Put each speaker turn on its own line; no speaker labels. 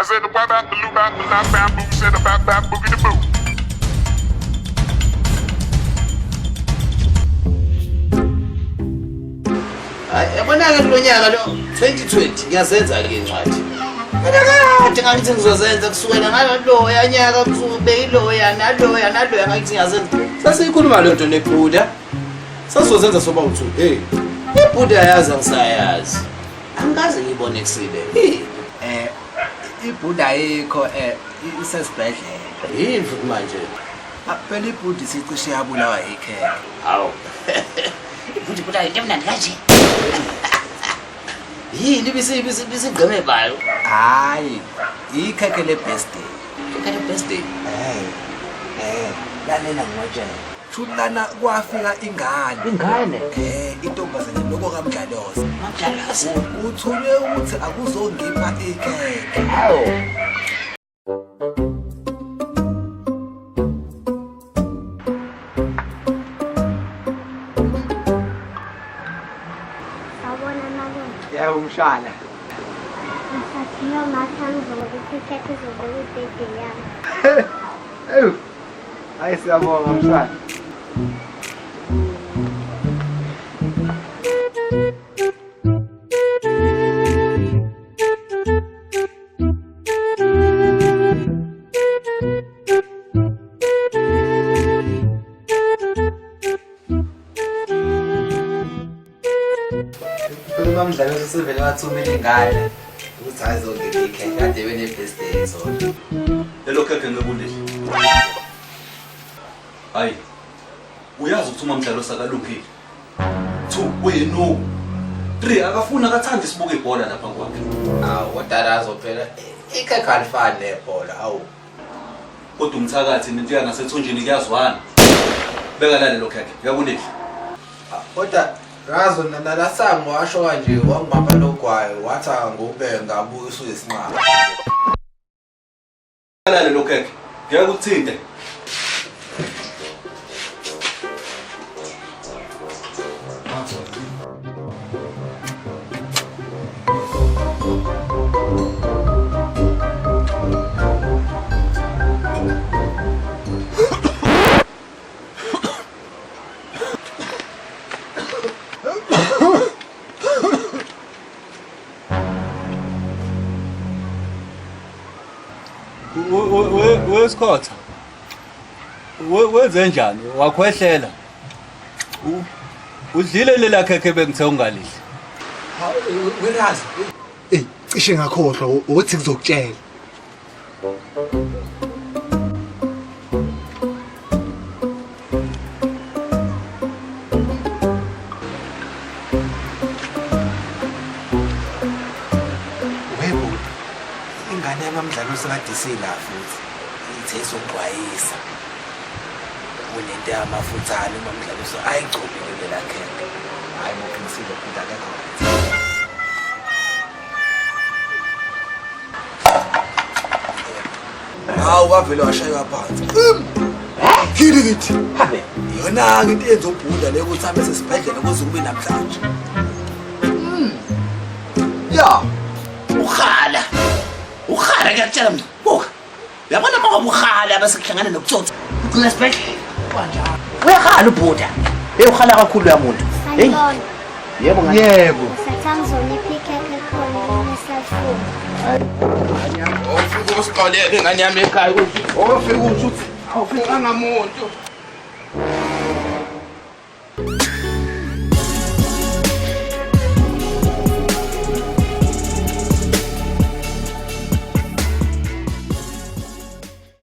said the wap out the loop out the knock bamboo, said the bap bap boogie the boo.
Yabona-ke kulo nyaka lo 2020 ngiyazenza ke incwadi. Kade ngathi ngizozenza kusukela ngaloya nyaka kusube iloya naloya ngathi ngiyazenza. Sasiyikhuluma le nto neBuddha. Sasozenza soba uthu. Hey. iBuddha yazi ngisayazi. Angikaze ngibone kusile.
iBuddha ayikho isesibhedlela.
Yini futhi manje?
Phela iBuddha isicishe yabulawa yikhekhe.
Hawu.
iBuddha into emnandi kanje.
Yini bisigqeme bayo?
Hayi, ikhekhe le-birthday.
Ikhekhe le-birthday?
Lalela ngotshela. Thulana kwafika ingane.
Ingane?
Intombazane lokho kaMdlaloza.
Mdlaloza.
Uthule ukuthi akuzongipha ikhekhe.
Hawu.
Yebo mshana.
Ngisathiywa mathanzo ngokuthi ikhekhe izobuka ibhedi yami.
Ewu. Hayi siyabonga mshana.
Umdlalo sesivele wathumela ingane ukuthi ayizongena ikhekhe kade bene-birthday zona.
Lelo khekhe ngekundile. Hayi. Uyazi ukuthi uMamdlalo sakalungile. 2 uyeno. 3 akafuna akathanda isibuke ibhola lapha kwakhe.
Hawu kodwa azophela ikhekhe alifani nebhola hawu.
Kodwa umthakathi into yangasethunjini kuyazwana. Beka lelo khekhe. Uyakundile.
Kodwa Razo nalasango washo kanje wangibamba logwayo wathi ngube ngabuya uyesinqaba.
Lelo khekhe. Ngeke ukuthinte. Wesikhatha. Wenze njani? Wakhwehlela. Udlile lela khekhe bengithe ungalidli.
Werazi. Cishe ngakhohlwa ukuthi ngizokutshela. Ingane yamamdlalo sekadisila futhi ithe izongqwayisa kunento yamafuthane uMamdlalo ayigcolile la khekhe hayi moqinisile futhi akekho hawu wavele washaywa phansi khili kithi habe yona-ke into yenza uBuddha le ukuthi abe sesibhedlela kuze kube namhlanje ya
Ukhala ngiyakutshela mina. Buka. Uyabona manje ukhala bese kuhlangana nokutsotsa. Ugcina sibhedlela. Kanjalo. Uyakhala uBuddha. Ukhala kakhulu yamuntu. Hey. Yebo ngathi.
yebo
Sathangizonipha ikhekhe khona esafuna.
Ofika usiqalele ngane yami ekhaya ukuthi ofika uthi awufika ngamuntu.